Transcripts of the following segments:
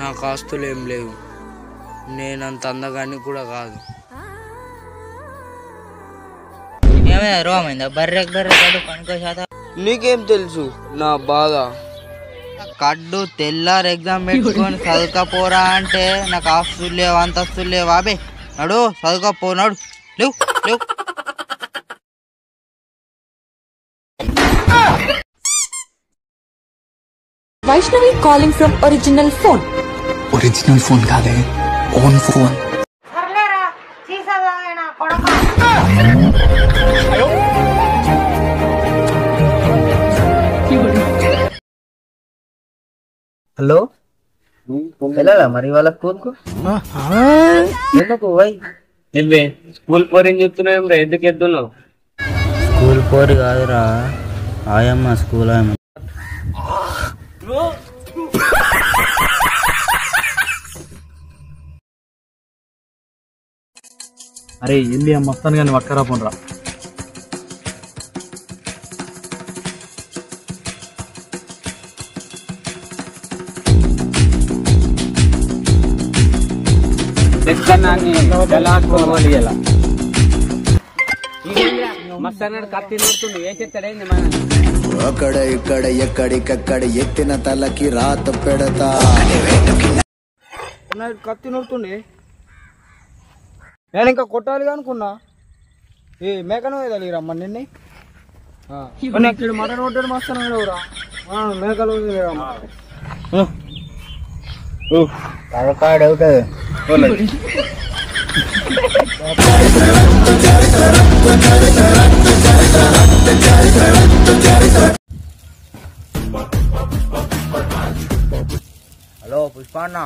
నాకు ఆస్తులు ఏం లేవు, నేనంత అందగాన్ని కూడా కాదు. ఏమైనా రోమైందా? బర్రె కడు పనుకో శాతం. నీకేం తెలుసు నా బాధ? కడ్డు తెల్లారు ఎగ్జామ్ పెట్టుకొని చదువుకపోరా అంటే నాకు ఆస్తులు లేవు అంతస్తులు లేవు. బాబే నడు చదువుకపోనాడు. లేవు లేవు. Vaishnavi calling from original phone. Original phone కాదే, ఓన్ ఫోన్. హలో, వెళ్ళాలా మరి వాళ్ళ స్కూల్కు? ఎందుకు వై నువ్వే స్కూల్ పోరని చెప్తున్నావు, ఎందుకు ఎద్దున్నావు? స్కూల్ పోరు కాదురా, ఆయమ్మ స్కూల్ ఆయమ్మ. అరే వెళ్ళి మస్తాను కానీ వక్కరా పోనరా. అక్కడ ఇక్కడ ఎక్కడికక్కడ ఎత్తిన తలకి రాత పెడతా. కత్తి నూరుతుండే, నేను ఇంకా కొట్టాలి అనుకున్నా. ఏ మేకను వేదాలి రమ్మ నిన్ను. ఇక్కడ మటన్ కొట్టాడు మస్తాను రా, మేకలు హలో పుష్ప అన్న,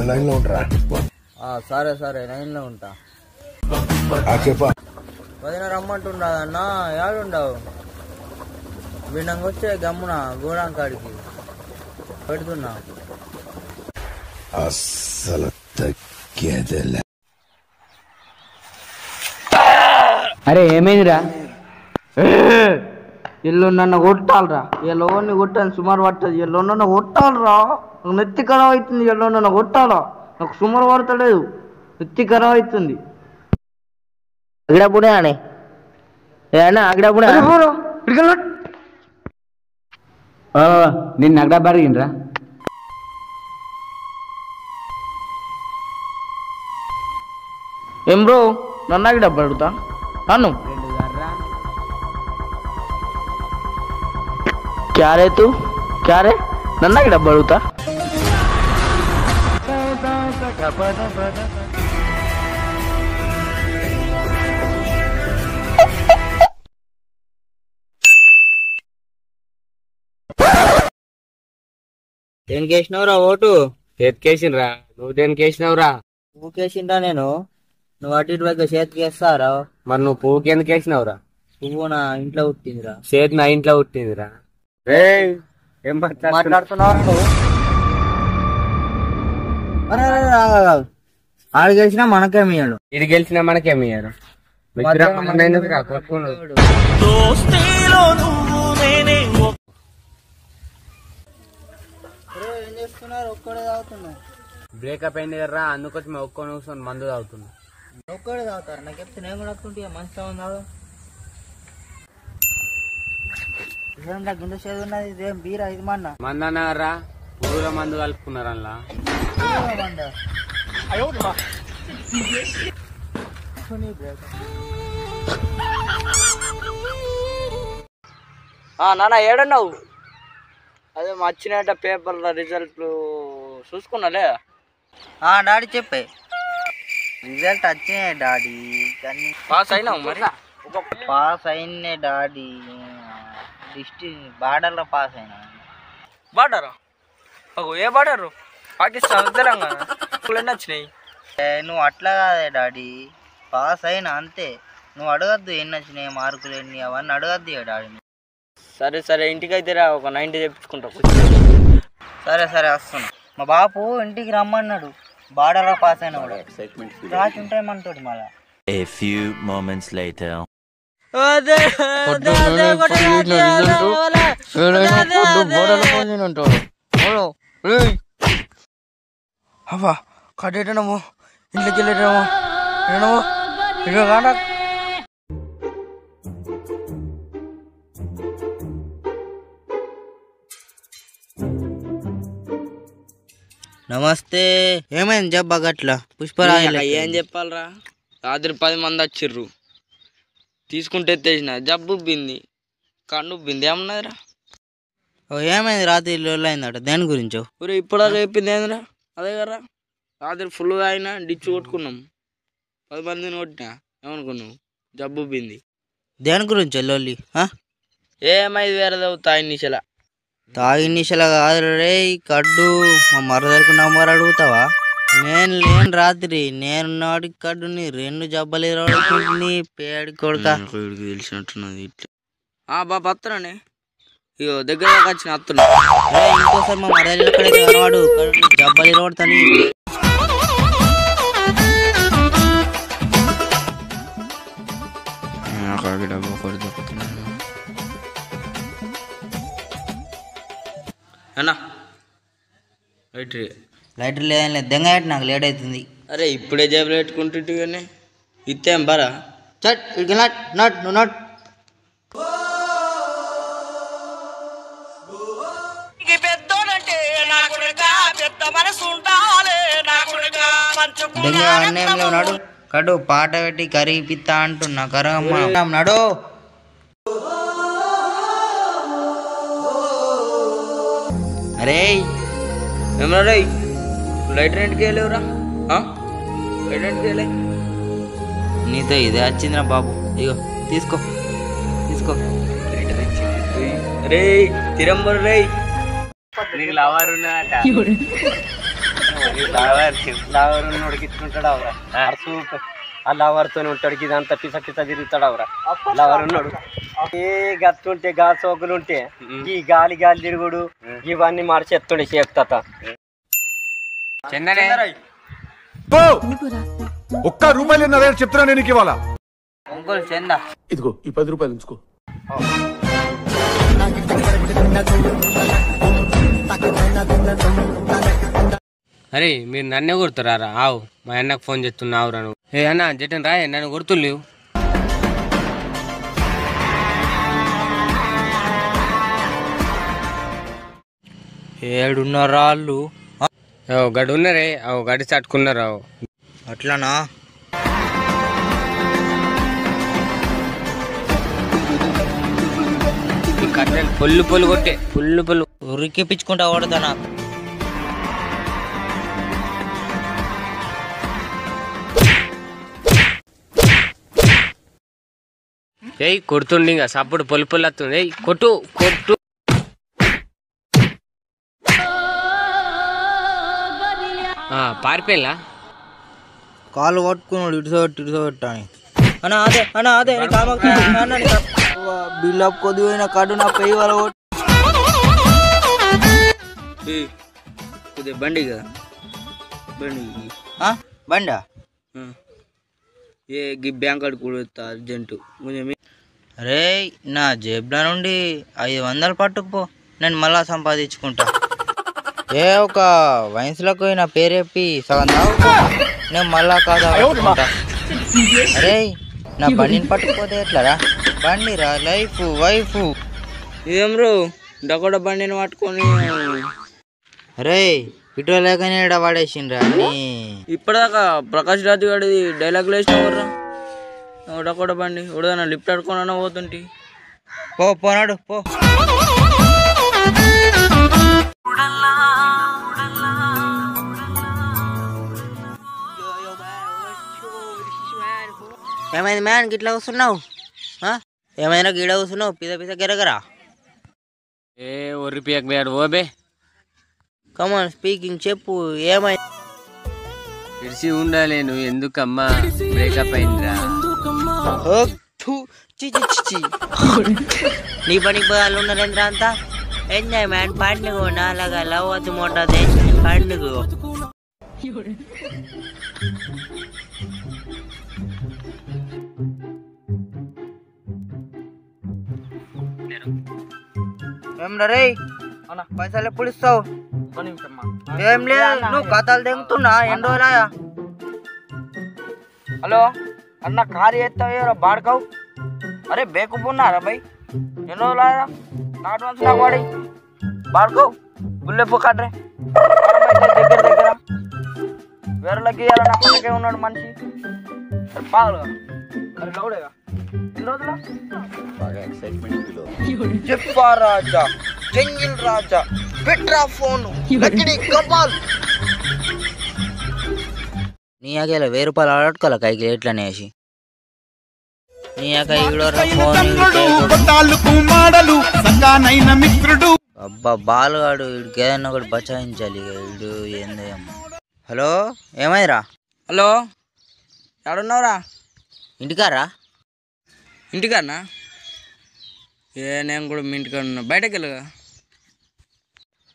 లైన్ లో ఉంటారా? సరే సరే లైన్ లో ఉంటా. వదిన రమ్మంటుండదన్నా, ఏడుండవు? వినంగా వచ్చే గమ్మున గోడాం కాడికి పెడుతున్నా. అస్సలు తగ్గేదేలే. అరే ఏమైందిరా? ఇల్లు నన్ను కొట్టాలరా, ఎల్లోని కొట్టాను సుమారు పడుతుంది. ఎల్లో నన్ను కొట్టాలరా, నాకు నెత్తి ఖరాబ్ అవుతుంది. ఎల్లో నన్ను కొట్టాలా, నాకు సుమారు పడతలేదు, నెత్తి ఖరాబ్ అవుతుంది. అగడపుడే అని అగడపుడే నిన్ను అగడా బరిగిండ్రా? ఏం బ్రో, నన్ను అక్కడ డబ్బు అడుగుతా? నన్ను క్యారే తూ క్యారే, నన్ను అక్కడ డబ్బు అడుగుతా? దేనికి వేసినావురా ఓటు? చేతికేసినరా, నువ్వు దేనికి వేసినావురా? ఊకేసిండ్రా నేను. నువ్వు అటు ఇటు వైపు చేతికి వేస్తారా? మరి నువ్వు పువ్వుకి ఎందుకు వేసినావురా? పువ్వు నా ఇంట్లో పుట్టిందిరా. చేతి నా ఇంట్లో పుట్టిందిరా. ఏం మాట్లాడుతున్నావు నువ్వు? ఆడు గెలిచినా మనకేమియాడు, ఇది గెలిచినా మనకేమయ్యారు. ఏం చేస్తున్నారు? ఒక్కడే తాగుతున్నా. బ్రేకప్ అయింది కదరా, అందుకొచ్చి మేము ఒక్క కూర్చొని మందు తాగుతున్నా. ఒక్కడే తాగుతారు? నాకు చెప్తే నేను కూడా వస్తుంటే మంచిగా ఉన్నాడు. గుండె చేదు ఉన్నది, ఇదేం బీరా ఇది మన్న మందు అన్నారా? పురుగుల మందు కలుపుకున్నారు అలా. నాన్న ఏడన్నావు? అదే వచ్చినట్ట పేపర్ల రిజల్ట్లు చూసుకున్నాలే. డాడీ చెప్పే, రిజల్ట్ వచ్చినాయి డాడీ. కానీ పాస్ అయినావు మరి? పాస్ అయినే డాడీ, డిస్ట్రిక్ట్ బార్డర్లో పాస్ అయినా. బార్డరా? ఏ బార్డరు? పాకిస్తాన్ తెలంగాణ ఎన్ని వచ్చినాయి? నువ్వు అట్లా కాదే డాడీ, పాస్ అయినా అంతే. నువ్వు అడగద్దు ఎన్ని వచ్చినాయి, మార్కులు ఎన్ని, అవన్నీ అడగద్దు డాడీ. సరే సరే, ఇంటికి అయితే రా, ఒక 90 తెప్పించుకుంటావు. సరే సరే వస్తున్నా. మా బాపు ఇంటికి రమ్మన్నాడు, బార్డర్లో పాస్ అయినా కూడా రాసి ఉంటాయమంటాడు మళ్ళా. A few moments later. అవ్వా కట్టేటనము ఇంట్లోకి వెళ్ళేటము ఏమో ఇక కాడా నమస్తే. ఏమైంది జబ్బా గట్ల పుష్పరాజు? ఏం చెప్పాలరా, రాత్రి 10 మంది వచ్చిర్రు, తీసుకుంటే తెచ్చిన జబ్బు ఉబ్బింది, కన్ను ఉబ్బింది, ఏమన్నదిరా? ఏమైంది రాత్రి అయిందట, దేని గురించో? ఊరే ఇప్పటిదాకా చెప్పింది ఏందిరా? అదే కదా, రాత్రి ఫుల్ తాగినా డిచ్చు కొట్టుకున్నాం, 10 మందిని కొట్టినా, ఏమనుకున్నావు? జబ్బు ఉబ్బింది. దేని గురించో లోలి? ఏమైంది వేరే తాగి నిశలా? తాగి నిశలా కాదు రే, కడ్డు మా మరదలకు నంబర్ అడుగుతావా? నేను లేని రాత్రి నేనున్నాడికి కడ్డుని 2 జబ్బలు నీ పేడి కొడుక తెలిసినట్టున్నది. ఇట్లా బాబా వస్తున్నానే, ఇగో దగ్గర వచ్చిన వస్తున్నా. ఇంకోసారి మా మరదలు ఎక్కడైతే కనవాడు జబ్బలు ఇరవడతాని. అన్నా లైటర్ లేదని లేదు, దెంగ నాకు లేట్ అవుతుంది. అరే ఇప్పుడే జేబులు పెట్టుకుంటుంటే కానీ ఇత్తేం బరా చట్ ఇటు నట్ నట్ నువ్వు నట్. దెంగ అన్నేంలో నాడు కడు పాట పెట్టి కరిగి పిత్తా అంటున్నా కరగమ్మ నడు. అరే ఏమరా రే, లైట్ రెంట్కి వెళ్ళేవురా? లైట్ రెంట్కి వెళ్ళే నీతో ఇదే వచ్చిందిరా బాబు, ఇగో తీసుకో తీసుకో. రే తిరంబరు రే, నీకు లవర్ ఉన్నాడట, లవర్ ఉన్నోడికి ఇచ్చుకుంటాడు అవరా, సూపర్. ఆ లవర్తో ఉంటాడు, ఇదంతా పిస పిస తిరుగుతాడు అవరా, లవర్ ఉన్నాడు. ఏ గత్తుంటే గా సోకులు ఉంటే ఈ గాలి గాలి తిరుగుడు ఇవన్నీ మార్చేస్తుండే చేక్త. ఒక్క రూపాయలు చెప్తున్నా నేను ఇవాళ. ఒంగోలు చందా ఇదిగో ఈ 10 రూపాయలు ఉంచుకో. అరే మీరు నన్నే కొడుతురారా? ఆవు మా అన్నకు ఫోన్ చేస్తున్నావురా నువ్వు. ఏ అన్న జటన్ రాయ్, నన్ను కొడుతులేవు. ఏడున్నరాళ్ళు గడి ఉన్నారే, అవు గడి చట్టుకున్నారు. అవు అట్లానా? కట్టెలు పొల్లు పొల్లు కొట్టే పొల్లు పొల్లు ఉరికిపించుకుంటా ఓడదానా? ఏయ్ కొడుతుండి ఇంకా సప్పుడు పొల్లు పొల్లు వస్తుంది. ఏయ్ కొట్టు కొట్టు. పారిపోయిలా కాలు పట్టుకున్నాడు ఇటుసో పెట్టాని. అన్నా అదే అన్నా అదే బిల్డప్ కొద్దిపోయిన కడు నా పెయ్యి వల కొద్దిగా బండి కదా, బండి బండా ఏ బ్యాంక్ కార్డు కూడా అర్జెంటు. అరే నా జేబులో నుండి 500 పట్టుకుపో, నేను మళ్ళా సంపాదించుకుంటా. ఏ ఒక వయసులకు నా పేరు చెప్పి సగం తాగుతా, నేను మళ్ళా కాదా. అరే నా బండిని పట్టుకుపోతే ఎట్లారా? బండిరా లైఫ్ వైఫ్. ఇదేం రో డకోట బండిని పట్టుకొని. అరే ఇటు లేకనే ఇడ పడేసిండ్రా అన్ని. ఇప్పటిదాకా ప్రకాష్ రాజు గారిది డైలాగ్ వేసినవర్రా, డకోట బండి ఉడదన్నా లిఫ్ట్ ఆడుకోనన్నా పోతుంటే. పోనాడు పో. ఏమైంది మ్యాన్ గిట్లా కూర్చున్నావు? ఏమైనా గిడ కూర్చున్నావు? పిద పిద గిరగరా. ఏ ఒర్రిపియకు వేడు ఓబే. కమాన్ స్పీకింగ్ చెప్పు, ఏమైంది? ఇడిసి ఉండాలి నువ్వు, ఎందుకమ్మా బ్రేకప్ అయిందిరా? నీ పనికి పోయాలు ఉన్నారేంద్ర అంతా ఎంజాయ్ మ్యాన్. పండుగ నాలాగా లవ్ వద్దు మోటది పండుగ. ఏం రే పైసలు ఎప్పుడు ఇస్తావు? ఏం లేదు నువ్వు కథలు తెగుతున్నా ఎన్ని రోజులాయా? హలో అన్న కారు ఎత్తావేరా బాడకావు? అరే బేకున్నారా భయ్ ఎన్ని రోజులాయరా? అడ్వాన్స్ నాకు వాడి బాడకావు గుల్లెప్పు కట్రే దగ్గర దగ్గర వేరేలోకి ఇవ్వాలని అప్పటికే ఉన్నాడు మనిషి. పాగలుగా మరి గౌడేగా ఎన్ని రోజులా? చెప్పా రాజా జంగిల్ రాజా పెట్రా ఫోన్ లక్కిడి కపాల్ నీ అకేలా 1000 రూపాయలు ఆడట్టుకోలే కైకి ఎట్లనే వేసి నీ అక్క అబ్బా బాలుగాడు వీడికి ఏదన్నా ఒకటి బచాయించాలి వీడు ఏందో ఏమో. హలో ఏమైందిరా? హలో ఎక్కడున్నావురా? ఇంటికారా? ఇంటికారనా? నేను కూడా మీ ఇంటికాడ ఉన్నా. బయటకు వెళ్ళగా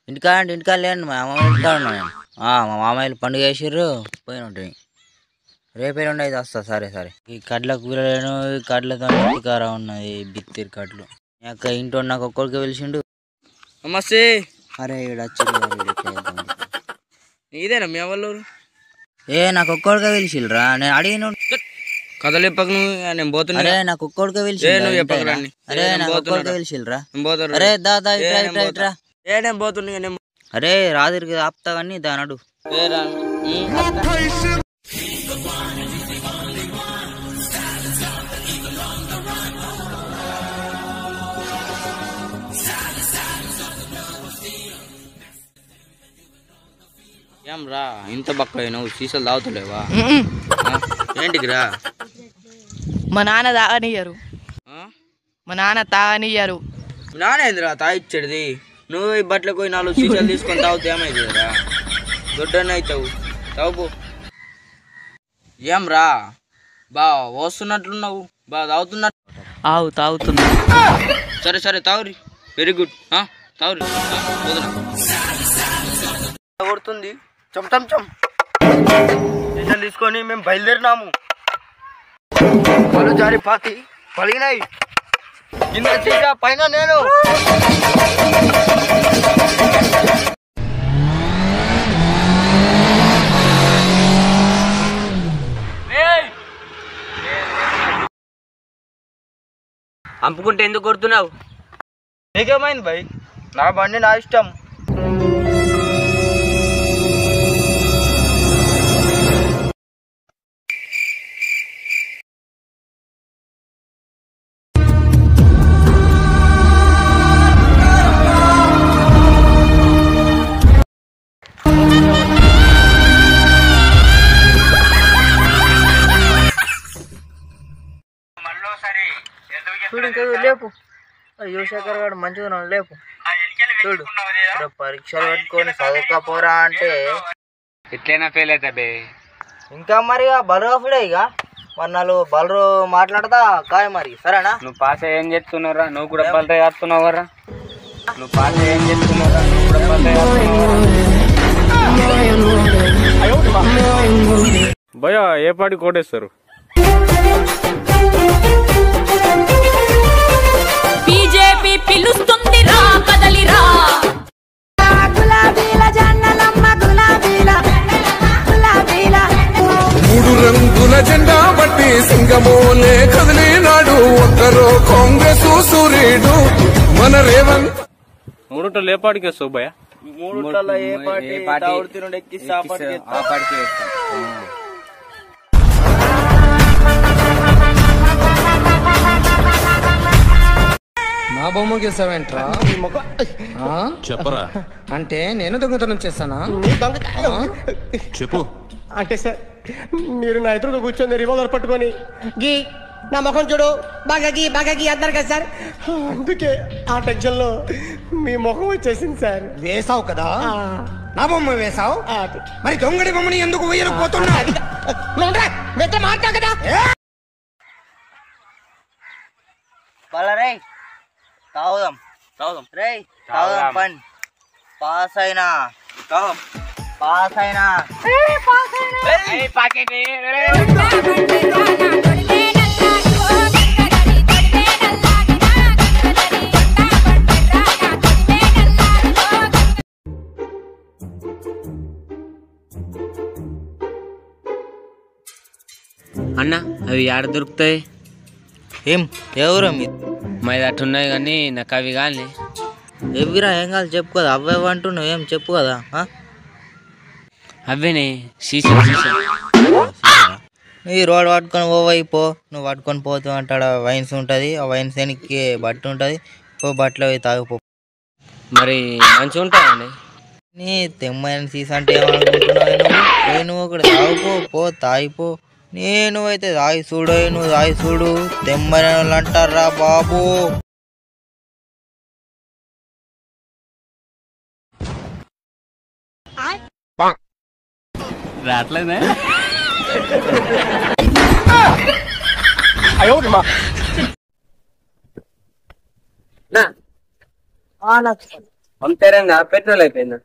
ఇంటికాడ అంటే ఇంటికాడ లేండి మా మామయ్య ఇంటికాడ ఉన్నా నేను. మా మామయ్యలు పండుగ వేసిర్రు పోయిన ఉంటుంది. రేపే రెండు అయితే వస్తా. సరే సరే. ఈ కడ్ల కూరలేను ఈ కడ్లతో కారా ఉన్నది బిత్తిరి కడ్లు. అక్క ఇంట్లో నాకు ఒక్కడికి పిలిచిండు. నమస్తే. అరే ఇక్కడ వచ్చి ఇదేనా మీ వాళ్ళు? నాకు ఒక్కడికే పిలిచిల్రా. నేను అడిగిన కథలు చెప్పకు నువ్వు. నేను పోతున్నా. అరే నాకు ఒక్కడికే పిలిచి అరే నాకు ఒక్కడికే పిలిచిల్రా. అరే దాదా ఇట్రా. నేను పోతున్నా. అరే రాత్రికి ఆపుతా కానీ దాని అడు ఏం రా ఇంత బక్క నువ్వు సీసాలు తాగుతలేవా? ఏంటికి రా? మా నాన్న తాగనియ్యరు. మా నాన్న తాగనియ్యరు. నాన్న ఏందిరా తాగిచ్చేది? నువ్వు ఈ బట్టలకు 4 సీసాలు తీసుకొని తాగుతా ఏమైతుందిరా? దొడ్డన్న అవుతావు. తాగు. ఏం రా బా వస్తున్నట్లున్నావు బా తాగుతున్నట్టు. తాగుతున్నా. సరే సరే తాగురి. Very good. తాగురి కొడుతుంది చం తీసుకొని మేము బయలుదేరినాము. పలు జారి పాతి పలిగినాయి కింద చీక పైన నేను. అంపుకుంటే ఎందుకు కొడుతున్నావు? నీకేమైంది భయ్? నా బండి నా ఇష్టం. లేపు యువశేఖర్ గారు మంచిగా లేపు చూడు. పరీక్షలు పెట్టుకొని చదువుకపోరా అంటే ఎట్లయినా ఫెయిల్ అవుతా బే. ఇంకా మరి బలరా ఫిడే ఇక మరి 4 బలరు మాట్లాడతా కాయ మరి సరేనా? నువ్వు పాస్ అయ్యి ఏం చేస్తున్నావురా? నువ్వు కూడా బలతా చేస్తున్నావురా? నువ్వు పాస్ అయ్యి ఏం చేస్తున్నావురా? నువ్వు కూడా బలతా చేస్తున్నావురా? భయ ఏ పాటి కోటేస్తారు? బీజేపీ పిలుస్తుంది రా కదలిరా. మూడు రంగుల జెండా బట్టి సింగమోలే కదిలినాడు ఒక్కరో కాంగ్రెస్ సూర్యుడు మన రేవంత్. 3 ఏ పాటికి వస్తావు భయ? 3 ఏ పార్టీ ఎక్కిస్తా ఆ పార్టీకి నా బొమ్మ గీసావేంట్రా? చెప్పరా అంటే నేను దొంగతనం చేస్తానా? చెప్పు. అంటే సార్ మీరు నా ఎదురుగా కూర్చొని రివాల్వర్ పట్టుకొని గీ నా ముఖం చూడు బాగా గీ అన్నారు కదా సార్. అందుకే ఆ టెన్షన్ లో మీ ముఖం వచ్చేసింది సార్. వేసావు కదా నా బొమ్మ వేసావు, మరి దొంగడి బొమ్మని ఎందుకు వేయకపోతున్నా? మాట్లా కదా రే తాగుదాం రే తాగుదాం పని పాస్ అయినా పాస్ అయినా అన్న అవి ఆడ దొరుకుతాయి? ఏం ఎవరు మీ మాది అటు ఉన్నాయి కానీ నాకు అవి కానీ ఎవిరా ఏం కాదు చెప్పు కదా అవ్వవు అంటున్నావు ఏం చెప్పు కదా అవేనే సీసా ఈ రోడ్ పట్టుకొని పోవైపో నువ్వు పట్టుకొని పోతూ అంటాడు వైన్స్ ఉంటుంది ఆ వైన్స్ వెనక్కి బట్ట ఉంటుంది పో బట్టలు అవి తాగిపో మరి మంచిగా ఉంటాయండి నీ తెమ్మైన సీసా అంటే ఏమనుకుంటున్నావు నువ్వు ఒకటి తాగిపో పో తాగిపో నేను అయితే తాగి చూడు నువ్వు తాగి చూడు తెమ్మని వాళ్ళు అంటారా బాబు రావట్లేదే పంపారంగా పెట్రోల్ అయిపోయిందా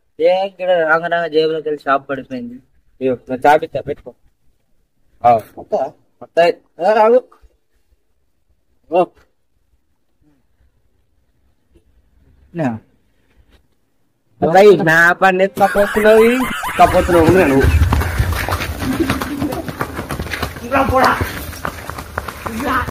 ఇక్కడ రాంగరాంగ జేబులోకి వెళ్ళి షాప్ పడిపోయింది చాపిస్తా పెట్టుకో నా పని కపోతున్నావు నేను